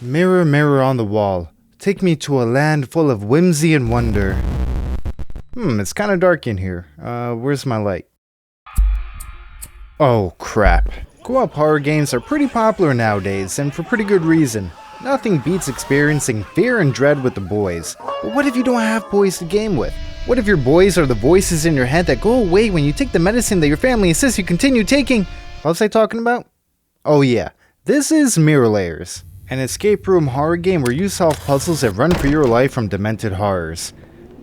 Mirror, mirror on the wall, take me to a land full of whimsy and wonder. It's kinda dark in here. Where's my light? Oh crap. Co-op horror games are pretty popular nowadays, and for pretty good reason. Nothing beats experiencing fear and dread with the boys. But what if you don't have boys to game with? What if your boys are the voices in your head that go away when you take the medicine that your family insists you continue taking? What was I talking about? Oh yeah, this is Mirror Layers, an escape room horror game where you solve puzzles that run for your life from demented horrors.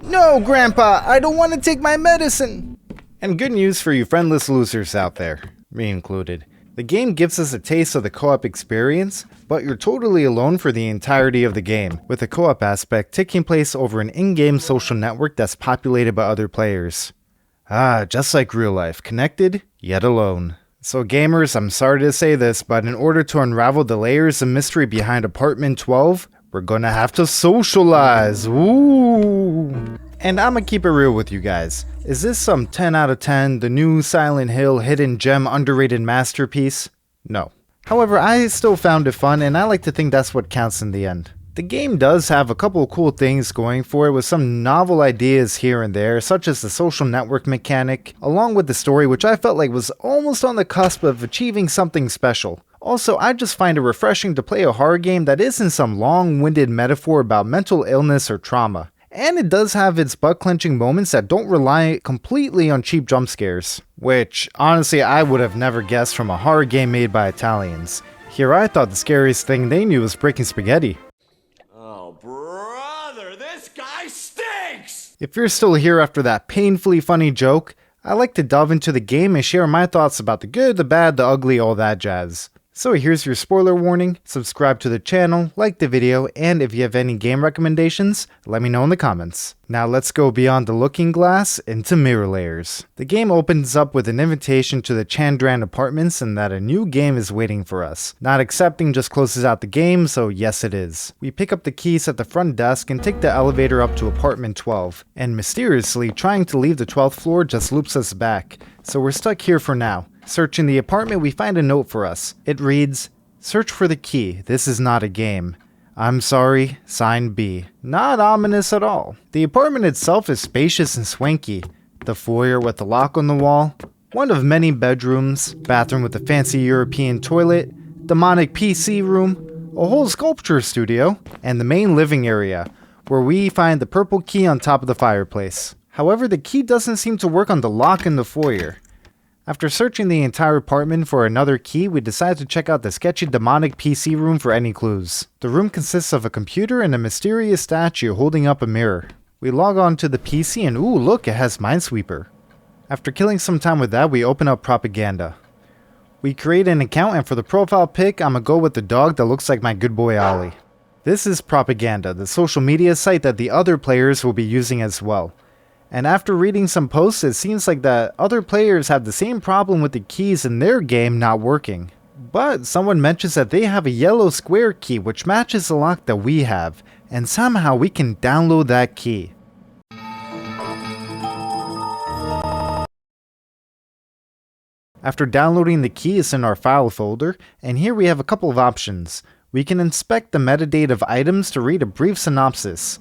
No, Grandpa, I don't want to take my medicine! And good news for you friendless losers out there, me included. The game gives us a taste of the co-op experience, but you're totally alone for the entirety of the game, with the co-op aspect taking place over an in-game social network that's populated by other players. Just like real life, connected, yet alone. So gamers, I'm sorry to say this, but in order to unravel the layers of mystery behind Apartment 12, we're gonna have to socialize. Ooh. And I'ma keep it real with you guys. Is this some 10 out of 10, the new Silent Hill hidden gem underrated masterpiece? No. However, I still found it fun, and I like to think that's what counts in the end. The game does have a couple of cool things going for it, with some novel ideas here and there, such as the social network mechanic, along with the story, which I felt like was almost on the cusp of achieving something special. Also, I just find it refreshing to play a horror game that isn't some long-winded metaphor about mental illness or trauma. And it does have its butt-clenching moments that don't rely completely on cheap jump scares, which, honestly, I would have never guessed from a horror game made by Italians. Here I thought the scariest thing they knew was breaking spaghetti. Oh, brother, this guy stinks! If you're still here after that painfully funny joke, I like to delve into the game and share my thoughts about the good, the bad, the ugly, all that jazz. So here's your spoiler warning, subscribe to the channel, like the video, and if you have any game recommendations, let me know in the comments. Now let's go beyond the looking glass into Mirror Layers. The game opens up with an invitation to the Chandran apartments and that a new game is waiting for us. Not accepting just closes out the game, so yes it is. We pick up the keys at the front desk and take the elevator up to apartment 12, and mysteriously trying to leave the 12th floor just loops us back, so we're stuck here for now. Searching the apartment, we find a note for us. It reads, "Search for the key, this is not a game. I'm sorry, sign B." Not ominous at all. The apartment itself is spacious and swanky. The foyer with the lock on the wall, one of many bedrooms, bathroom with a fancy European toilet, demonic PC room, a whole sculpture studio, and the main living area, where we find the purple key on top of the fireplace. However, the key doesn't seem to work on the lock in the foyer. After searching the entire apartment for another key, we decide to check out the sketchy demonic PC room for any clues. The room consists of a computer and a mysterious statue holding up a mirror. We log on to the PC and ooh look, it has Minesweeper. After killing some time with that, we open up Propaganda. We create an account, and for the profile pic, I'ma go with the dog that looks like my good boy Ollie. This is Propaganda, the social media site that the other players will be using as well. And after reading some posts, it seems like that other players have the same problem with the keys in their game not working. But someone mentions that they have a yellow square key which matches the lock that we have, and somehow we can download that key. After downloading the key, it's in our file folder, and here we have a couple of options. We can inspect the metadata of items to read a brief synopsis.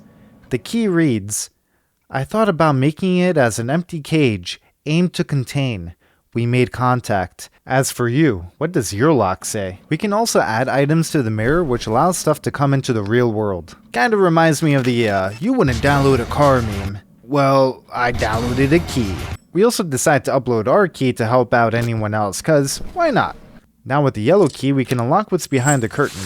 The key reads, "I thought about making it as an empty cage, aimed to contain. We made contact. As for you, what does your lock say?" We can also add items to the mirror, which allows stuff to come into the real world. Kinda reminds me of the, you wouldn't download a car meme. Well, I downloaded a key. We also decide to upload our key to help out anyone else, cause why not? Now with the yellow key, we can unlock what's behind the curtain.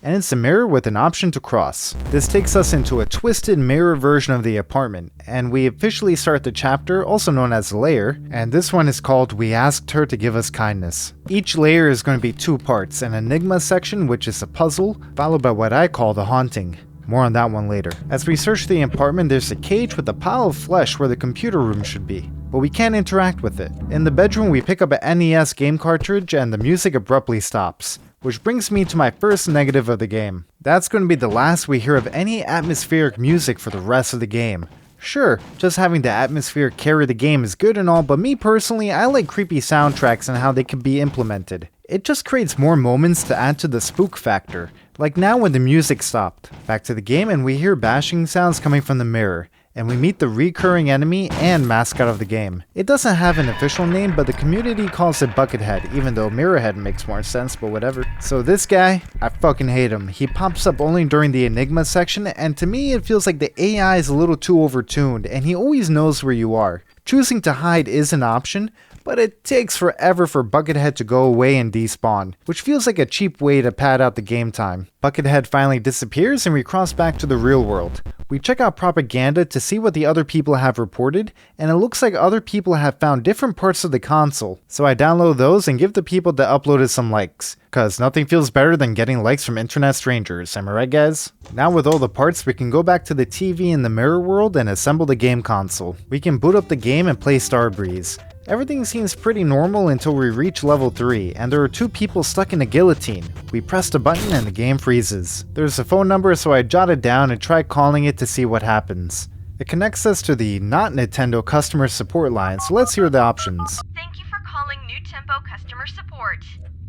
And it's a mirror with an option to cross. This takes us into a twisted mirror version of the apartment, and we officially start the chapter, also known as Layer, and this one is called We Asked Her to Give Us Kindness. Each layer is going to be two parts, an enigma section which is a puzzle, followed by what I call the haunting. More on that one later. As we search the apartment, there's a cage with a pile of flesh where the computer room should be, but we can't interact with it. In the bedroom, we pick up an NES game cartridge and the music abruptly stops. Which brings me to my first negative of the game. That's going to be the last we hear of any atmospheric music for the rest of the game. Sure, just having the atmosphere carry the game is good and all, but me personally, I like creepy soundtracks and how they can be implemented. It just creates more moments to add to the spook factor. Like now when the music stopped. Back to the game and we hear bashing sounds coming from the mirror. And we meet the recurring enemy and mascot of the game. It doesn't have an official name, but the community calls it Buckethead, even though Mirrorhead makes more sense, but whatever. So this guy, I fucking hate him. He pops up only during the Enigma section, and to me it feels like the AI is a little too overtuned, and he always knows where you are. Choosing to hide is an option, but it takes forever for Buckethead to go away and despawn, which feels like a cheap way to pad out the game time. Buckethead finally disappears and we cross back to the real world. We check out propaganda to see what the other people have reported, and it looks like other people have found different parts of the console, so I download those and give the people that uploaded some likes, cause nothing feels better than getting likes from internet strangers, am I right guys? Now with all the parts we can go back to the TV in the mirror world and assemble the game console. We can boot up the game and play Starbreeze. Everything seems pretty normal until we reach level 3, and there are 2 people stuck in a guillotine. We pressed a button and the game freezes. There's a phone number, so I jot it down and try calling it to see what happens. It connects us to the not Nintendo customer support line, so let's hear the options. Thank you for calling New Tempo customer support.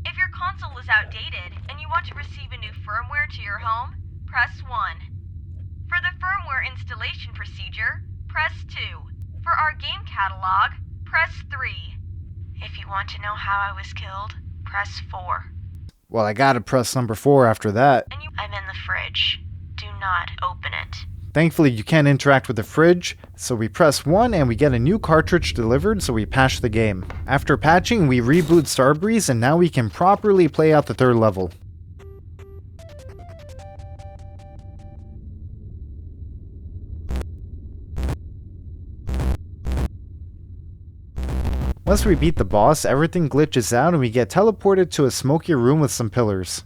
If your console is outdated and you want to receive a new firmware to your home, press 1. For the firmware installation procedure, press 2. For our game catalog, press 3. If you want to know how I was killed, press 4. Well, I gotta press number 4 after that. I'm in the fridge. Do not open it. Thankfully, you can't interact with the fridge, so we press 1 and we get a new cartridge delivered, so we patch the game. After patching, we reboot Starbreeze and now we can properly play out the 3rd level. Once we beat the boss, everything glitches out and we get teleported to a smoky room with some pillars.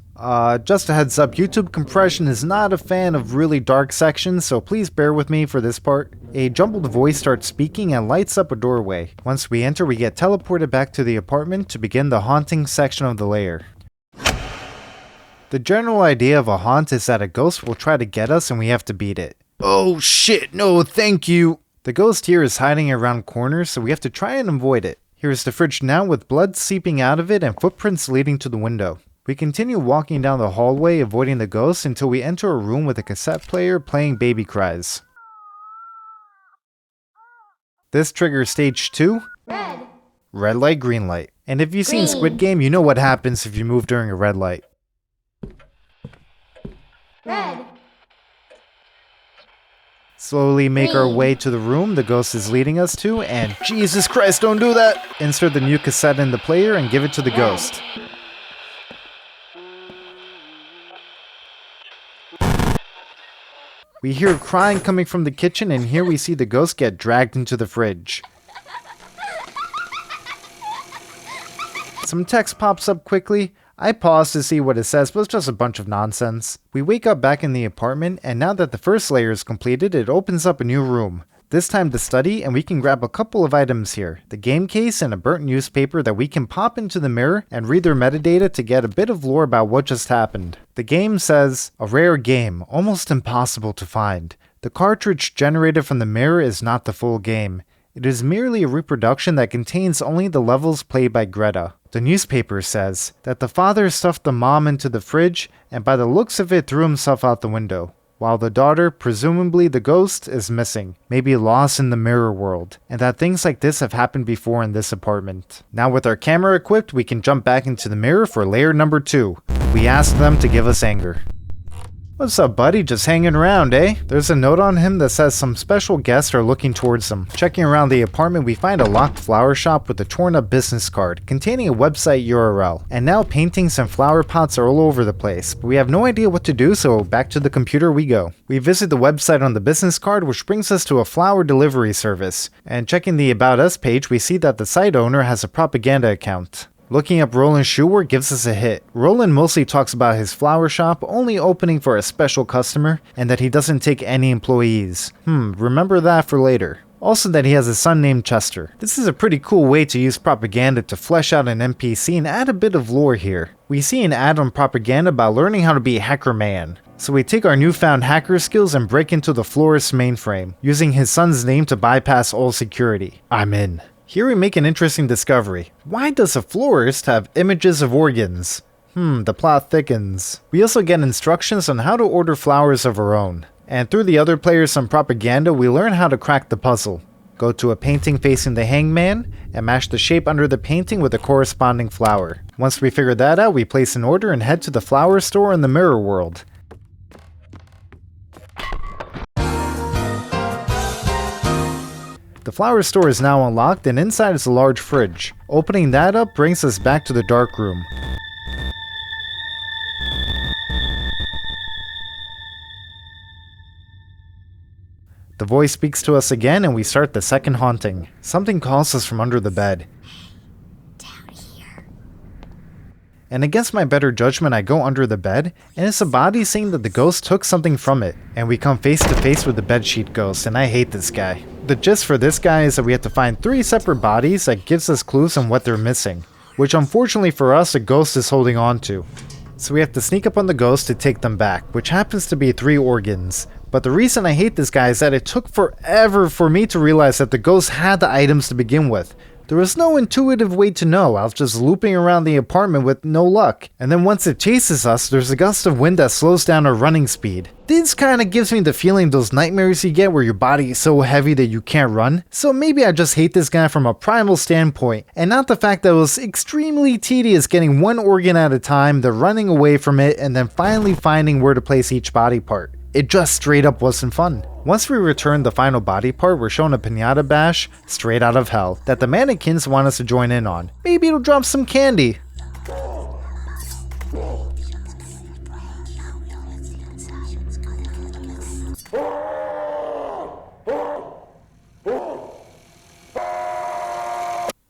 Just a heads up, YouTube compression is not a fan of really dark sections, so please bear with me for this part. A jumbled voice starts speaking and lights up a doorway. Once we enter, we get teleported back to the apartment to begin the haunting section of the lair. The general idea of a haunt is that a ghost will try to get us and we have to beat it. Oh shit, no thank you! The ghost here is hiding around corners, so we have to try and avoid it. Here's the fridge now with blood seeping out of it and footprints leading to the window. We continue walking down the hallway avoiding the ghost until we enter a room with a cassette player playing baby cries. This triggers stage 2. Red light, green light. And if you've seen Squid Game, you know what happens if you move during a red light. Red. Slowly make our way to the room the ghost is leading us to, and Jesus Christ, don't do that! Insert the new cassette in the player and give it to the ghost. We hear crying coming from the kitchen, and here we see the ghost get dragged into the fridge. Some text pops up quickly. I pause to see what it says, but it's just a bunch of nonsense. We wake up back in the apartment, and now that the first layer is completed, it opens up a new room. This time to study, and we can grab a couple of items here. The game case and a burnt newspaper that we can pop into the mirror and read their metadata to get a bit of lore about what just happened. The game says, a rare game, almost impossible to find. The cartridge generated from the mirror is not the full game. It is merely a reproduction that contains only the levels played by Greta. The newspaper says that the father stuffed the mom into the fridge and by the looks of it threw himself out the window, while the daughter, presumably the ghost, is missing, maybe lost in the mirror world, and that things like this have happened before in this apartment. Now with our camera equipped, we can jump back into the mirror for layer number 2. We ask them to give us anger. What's up, buddy? Just hanging around, eh? There's a note on him that says some special guests are looking towards him. Checking around the apartment, we find a locked flower shop with a torn up business card containing a website URL. And now paintings and flower pots are all over the place, but we have no idea what to do, so back to the computer we go. We visit the website on the business card, which brings us to a flower delivery service. And checking the About Us page, we see that the site owner has a propaganda account. Looking up Roland's shoework gives us a hit. Roland mostly talks about his flower shop only opening for a special customer and that he doesn't take any employees. Remember that for later. Also that he has a son named Chester. This is a pretty cool way to use propaganda to flesh out an NPC and add a bit of lore here. We see an ad on propaganda about learning how to be a hacker man. So we take our newfound hacker skills and break into the florist's mainframe, using his son's name to bypass all security. I'm in. Here we make an interesting discovery. Why does a florist have images of organs? The plot thickens. We also get instructions on how to order flowers of our own. And through the other players some propaganda, we learn how to crack the puzzle. Go to a painting facing the hangman, and match the shape under the painting with a corresponding flower. Once we figure that out, we place an order and head to the flower store in the mirror world. The flower store is now unlocked, and inside is a large fridge. Opening that up brings us back to the dark room. The voice speaks to us again, and we start the second haunting. Something calls us from under the bed. Down here. And against my better judgment, I go under the bed, and it's a body saying that the ghost took something from it. And we come face to face with the bedsheet ghost, and I hate this guy. The gist for this guy is that we have to find 3 separate bodies that gives us clues on what they're missing, which unfortunately for us, the ghost is holding on to. So we have to sneak up on the ghost to take them back, which happens to be 3 organs. But the reason I hate this guy is that it took forever for me to realize that the ghost had the items to begin with. There was no intuitive way to know. I was just looping around the apartment with no luck. And then once it chases us, there's a gust of wind that slows down our running speed. This kinda gives me the feeling those nightmares you get where your body is so heavy that you can't run. So maybe I just hate this guy from a primal standpoint, and not the fact that it was extremely tedious getting 1 organ at a time, then running away from it, and then finally finding where to place each body part. It just straight up wasn't fun. Once we return the final body part, we're shown a piñata bash straight out of hell that the mannequins want us to join in on. Maybe it'll drop some candy.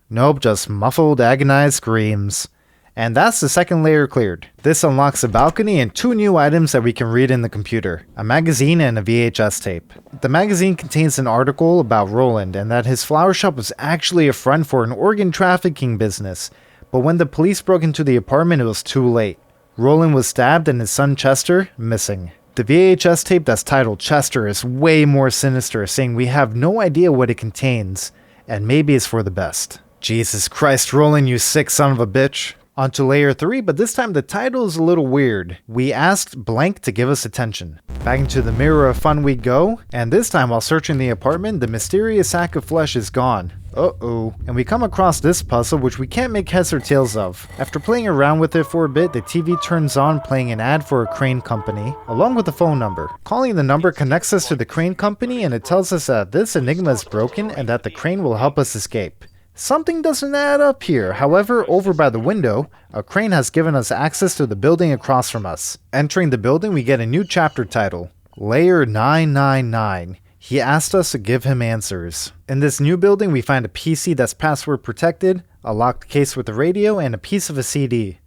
Nope, just muffled, agonized screams. And that's the second layer cleared. This unlocks a balcony and 2 new items that we can read in the computer, a magazine and a VHS tape. The magazine contains an article about Roland and that his flower shop was actually a front for an organ trafficking business, but when the police broke into the apartment it was too late. Roland was stabbed and his son Chester missing. The VHS tape that's titled Chester is way more sinister, saying we have no idea what it contains, and maybe it's for the best. Jesus Christ, Roland, you sick son of a bitch. On to layer 3, but this time the title is a little weird. We asked blank to give us attention. Back into the mirror of fun we go, and this time while searching the apartment, the mysterious sack of flesh is gone. Uh-oh. And we come across this puzzle which we can't make heads or tails of. After playing around with it for a bit, the TV turns on playing an ad for a crane company, along with a phone number. Calling the number connects us to the crane company and it tells us that this enigma is broken and that the crane will help us escape. Something doesn't add up here. However, over by the window, a crane has given us access to the building across from us. Entering the building, we get a new chapter title, Layer 999. He asked us to give him answers. In this new building, we find a PC that's password protected, a locked case with a radio, and a piece of a CD.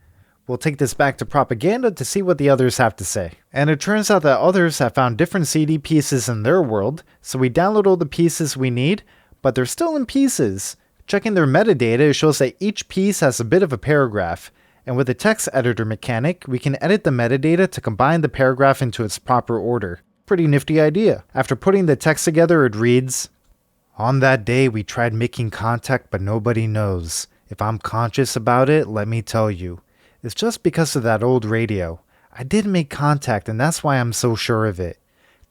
We'll take this back to propaganda to see what the others have to say. And it turns out that others have found different CD pieces in their world, so we download all the pieces we need, but they're still in pieces. Checking their metadata, it shows that each piece has a bit of a paragraph, and with the text editor mechanic, we can edit the metadata to combine the paragraph into its proper order. Pretty nifty idea. After putting the text together, it reads, "On that day we tried making contact but nobody knows. If I'm conscious about it, let me tell you. It's just because of that old radio. I did make contact and that's why I'm so sure of it.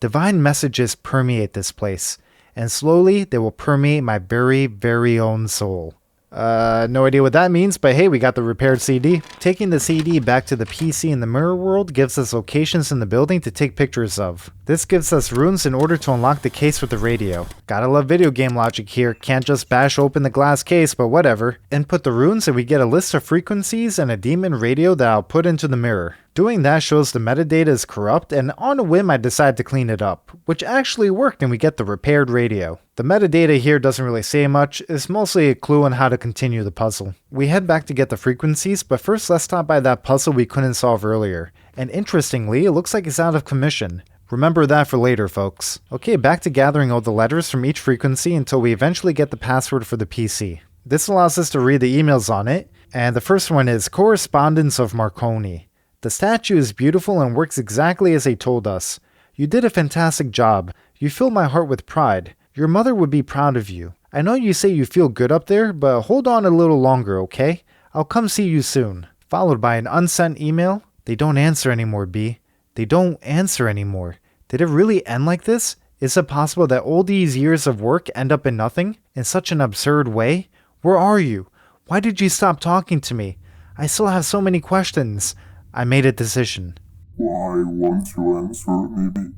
Divine messages permeate this place. And slowly, they will permeate my very, very own soul." No idea what that means, but hey, we got the repaired CD. Taking the CD back to the PC in the mirror world gives us locations in the building to take pictures of. This gives us runes in order to unlock the case with the radio. Gotta love video game logic here, can't just bash open the glass case, but whatever. Input the runes and we get a list of frequencies and a demon radio that I'll put into the mirror. Doing that shows the metadata is corrupt, and on a whim I decide to clean it up, which actually worked and we get the repaired radio. The metadata here doesn't really say much, it's mostly a clue on how to continue the puzzle. We head back to get the frequencies, but first let's stop by that puzzle we couldn't solve earlier. And interestingly, it looks like it's out of commission. Remember that for later, folks. Okay, back to gathering all the letters from each frequency until we eventually get the password for the PC. This allows us to read the emails on it, and the first one is Correspondence of Marconi. The statue is beautiful and works exactly as they told us. You did a fantastic job. You fill my heart with pride. Your mother would be proud of you. I know you say you feel good up there, but hold on a little longer, okay? I'll come see you soon. followed by an unsent email. They don't answer anymore, B. They don't answer anymore. Did it really end like this? Is it possible that all these years of work end up in nothing? In such an absurd way? Where are you? Why did you stop talking to me? I still have so many questions. I made a decision. I want to answer, maybe.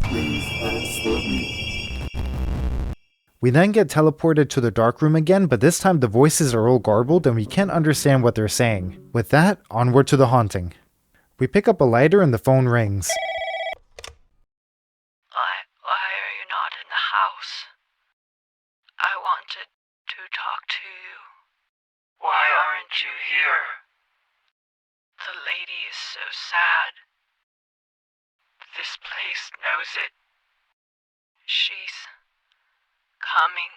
Please answer me. We then get teleported to the dark room again, but this time the voices are all garbled and we can't understand what they're saying. With that, onward to the haunting. We pick up a lighter and the phone rings. Why are you not in the house? I wanted to talk to you. Why aren't you here? The lady is so sad. This place knows it. She's coming.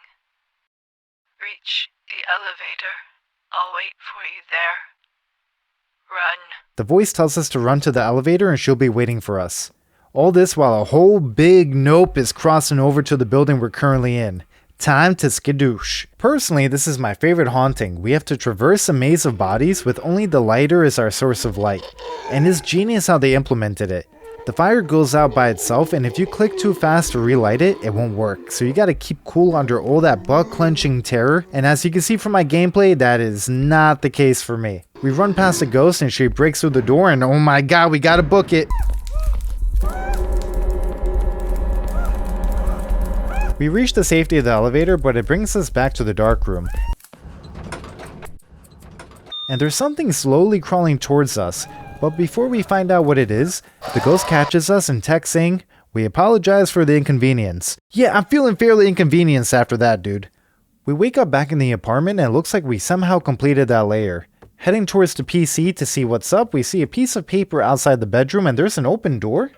Reach the elevator. I'll wait for you there. Run. The voice tells us to run to the elevator and she'll be waiting for us. All this while a whole big nope is crossing over to the building we're currently in. Time to skadoosh. Personally, this is my favorite haunting. We have to traverse a maze of bodies with only the lighter as our source of light. And it's genius how they implemented it. The fire goes out by itself, and if you click too fast to relight it, it won't work. So you gotta keep cool under all that butt-clenching terror, and as you can see from my gameplay, that is not the case for me. We run past a ghost and she breaks through the door, and oh my god, we gotta book it! We reach the safety of the elevator, but it brings us back to the dark room. And there's something slowly crawling towards us. But before we find out what it is, the ghost catches us and texts saying, "We apologize for the inconvenience." Yeah, I'm feeling fairly inconvenienced after that, dude. We wake up back in the apartment and it looks like we somehow completed that layer. Heading towards the PC to see what's up, we see a piece of paper outside the bedroom and there's an open door.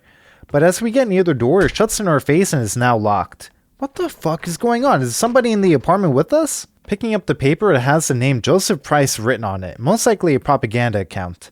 But as we get near the door, it shuts in our face and is now locked. What the fuck is going on? Is somebody in the apartment with us? Picking up the paper, it has the name Joseph Price written on it, most likely a propaganda account.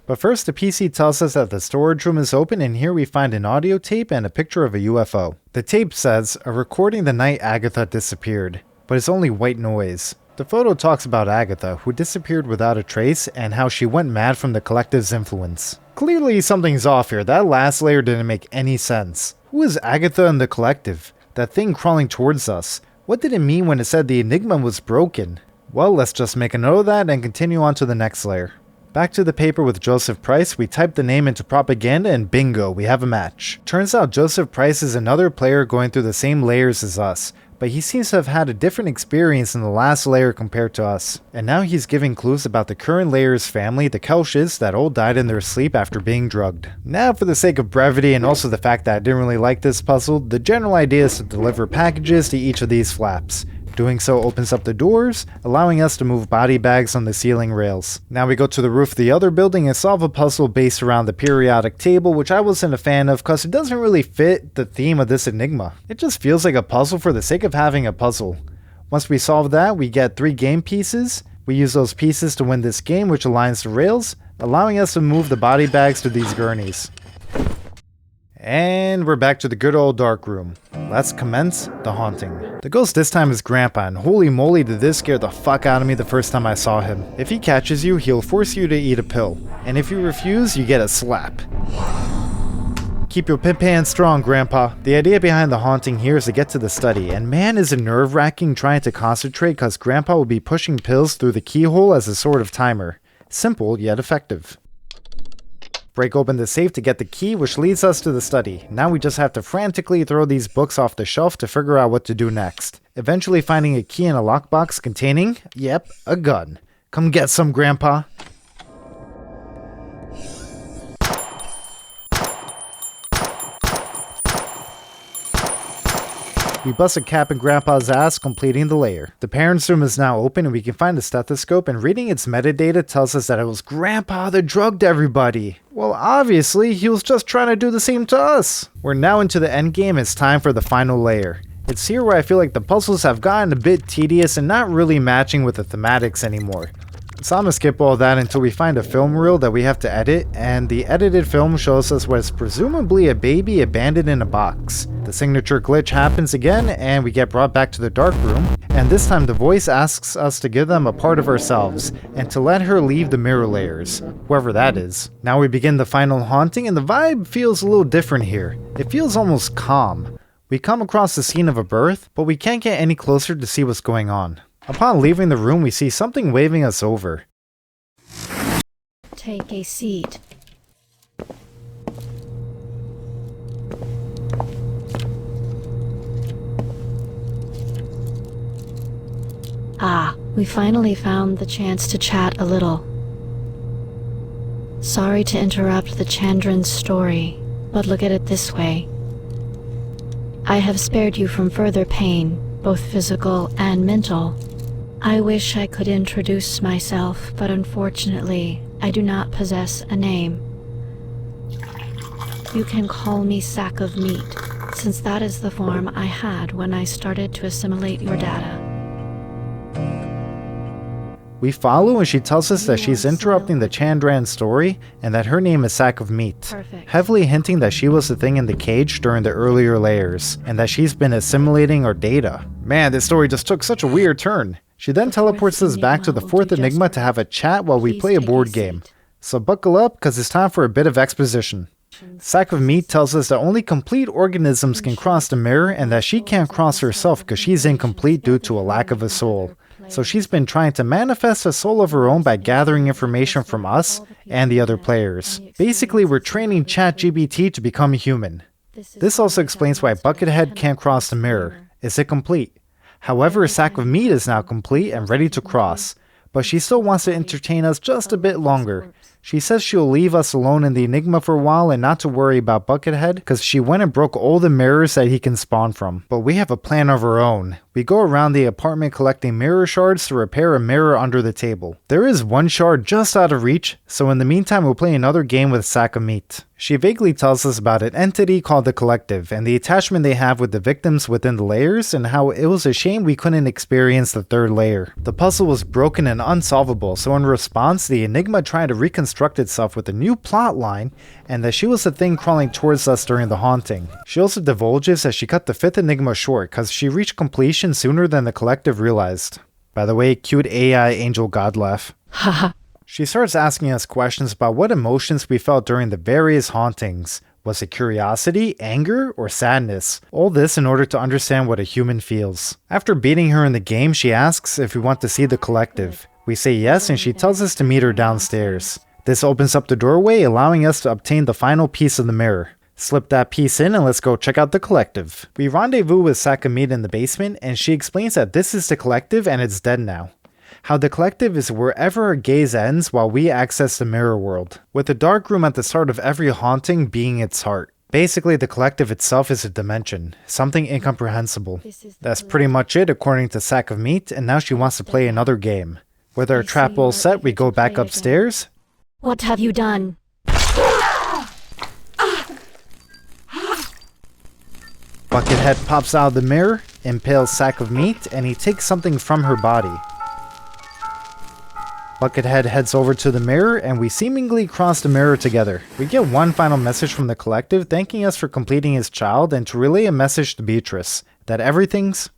But first, the PC tells us that the storage room is open, and here we find an audio tape and a picture of a UFO. The tape says, "A recording the night Agatha disappeared," but it's only white noise. The photo talks about Agatha, who disappeared without a trace, and how she went mad from the collective's influence. Clearly something's off here. That last layer didn't make any sense. Who is Agatha and the collective? That thing crawling towards us. What did it mean when it said the enigma was broken? Well, let's just make a note of that and continue on to the next layer. Back to the paper with Joseph Price, we type the name into propaganda and bingo, we have a match. Turns out Joseph Price is another player going through the same layers as us, but he seems to have had a different experience in the last layer compared to us. And now he's giving clues about the current layer's family, the Kelsches, that all died in their sleep after being drugged. Now, for the sake of brevity and also the fact that I didn't really like this puzzle, the general idea is to deliver packages to each of these flaps. Doing so opens up the doors, allowing us to move body bags on the ceiling rails. Now we go to the roof of the other building and solve a puzzle based around the periodic table, which I wasn't a fan of because it doesn't really fit the theme of this enigma. It just feels like a puzzle for the sake of having a puzzle. Once we solve that, we get 3 game pieces. We use those pieces to win this game, which aligns the rails, allowing us to move the body bags to these gurneys. And we're back to the good old dark room. Let's commence the haunting. The ghost this time is Grandpa, and holy moly did this scare the fuck out of me the first time I saw him. If he catches you, he'll force you to eat a pill, and if you refuse, you get a slap. Keep your pimp hand strong, Grandpa. The idea behind the haunting here is to get to the study, and man is it nerve-wracking trying to concentrate cause Grandpa will be pushing pills through the keyhole as a sort of timer. Simple, yet effective. Break open the safe to get the key, which leads us to the study. Now we just have to frantically throw these books off the shelf to figure out what to do next. Eventually finding a key in a lockbox containing, yep, a gun. Come get some, Grandpa. We bust a cap in Grandpa's ass, completing the layer. The parents' room is now open and we can find a stethoscope, and reading its metadata tells us that it was Grandpa that drugged everybody. Well, obviously, he was just trying to do the same to us. We're now into the endgame. It's time for the final layer. It's here where I feel like the puzzles have gotten a bit tedious and not really matching with the thematics anymore. So I'm gonna skip all that until we find a film reel that we have to edit, and the edited film shows us what is presumably a baby abandoned in a box. The signature glitch happens again, and we get brought back to the dark room, and this time the voice asks us to give them a part of ourselves, and to let her leave the mirror layers, whoever that is. Now we begin the final haunting, and the vibe feels a little different here. It feels almost calm. We come across the scene of a birth, but we can't get any closer to see what's going on. Upon leaving the room, we see something waving us over. Take a seat. Ah, we finally found the chance to chat a little. Sorry to interrupt the Chandran's story, but look at it this way. I have spared you from further pain, both physical and mental. I wish I could introduce myself, but unfortunately, I do not possess a name. You can call me Sack of Meat, since that is the form I had when I started to assimilate your data. We follow, and she tells us that she's interrupting the Chandran story and that her name is Sack of Meat, Perfect. heavily hinting that she was the thing in the cage during the earlier layers, and that she's been assimilating our data. Man, this story just took such a weird turn. She then teleports us back to the fourth enigma to have a chat while we play a board game. So buckle up, cause it's time for a bit of exposition. Sack of Meat tells us that only complete organisms can cross the mirror, and that she can't cross herself because she's incomplete due to a lack of a soul. So she's been trying to manifest a soul of her own by gathering information from us and the other players. Basically, we're training ChatGPT to become human. This also explains why Buckethead can't cross the mirror. Is it complete? However, Sack of Meat is now complete and ready to cross, but she still wants to entertain us just a bit longer. She says she'll leave us alone in the enigma for a while and not to worry about Buckethead because she went and broke all the mirrors that he can spawn from. But we have a plan of our own. We go around the apartment collecting mirror shards to repair a mirror under the table. There is one shard just out of reach, so in the meantime we'll play another game with Sack of Meat. She vaguely tells us about an entity called the Collective and the attachment they have with the victims within the layers, and how it was a shame we couldn't experience the third layer. The puzzle was broken and unsolvable, so in response the enigma tried to reconstruct itself with a new plot line, and that she was the thing crawling towards us during the haunting. She also divulges that she cut the fifth enigma short because she reached completion sooner than the Collective realized. By the way, cute AI angel god laugh. Haha. She starts asking us questions about what emotions we felt during the various hauntings. Was it curiosity, anger, or sadness? All this in order to understand what a human feels. After beating her in the game, she asks if we want to see the Collective. We say yes, and she tells us to meet her downstairs. This opens up the doorway, allowing us to obtain the final piece of the mirror. Slip that piece in and let's go check out the Collective. We rendezvous with Sack of Meat in the basement, and she explains that this is the Collective and it's dead now. How the Collective is wherever our gaze ends while we access the mirror world, with the dark room at the start of every haunting being its heart. Basically, the Collective itself is a dimension, something incomprehensible. That's pretty much it according to Sack of Meat, and now she wants to play another game. With our trap all set, we go back upstairs. What have you done? Buckethead pops out of the mirror, impales Sack of Meat, and he takes something from her body. Buckethead heads over to the mirror, and we seemingly cross the mirror together. We get one final message from the Collective thanking us for completing his child, and to relay a message to Beatrice that everything's...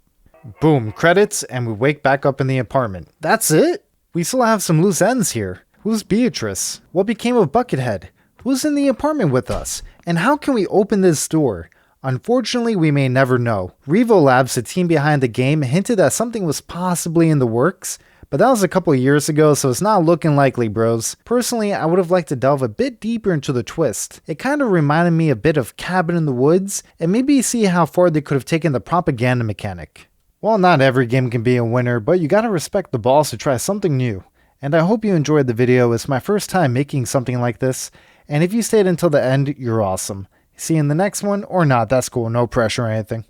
Boom, credits, and we wake back up in the apartment. That's it? We still have some loose ends here. Who's Beatrice? What became of Buckethead? Who's in the apartment with us? And how can we open this door? Unfortunately, we may never know. Revo Labs, the team behind the game, hinted that something was possibly in the works, but that was a couple of years ago, so it's not looking likely, bros. Personally, I would have liked to delve a bit deeper into the twist. It kind of reminded me a bit of Cabin in the Woods, and maybe see how far they could have taken the propaganda mechanic. Well, not every game can be a winner, but you gotta respect the balls to try something new. And I hope you enjoyed the video. It's my first time making something like this, and if you stayed until the end, you're awesome. See you in the next one, or not, that's cool, no pressure or anything.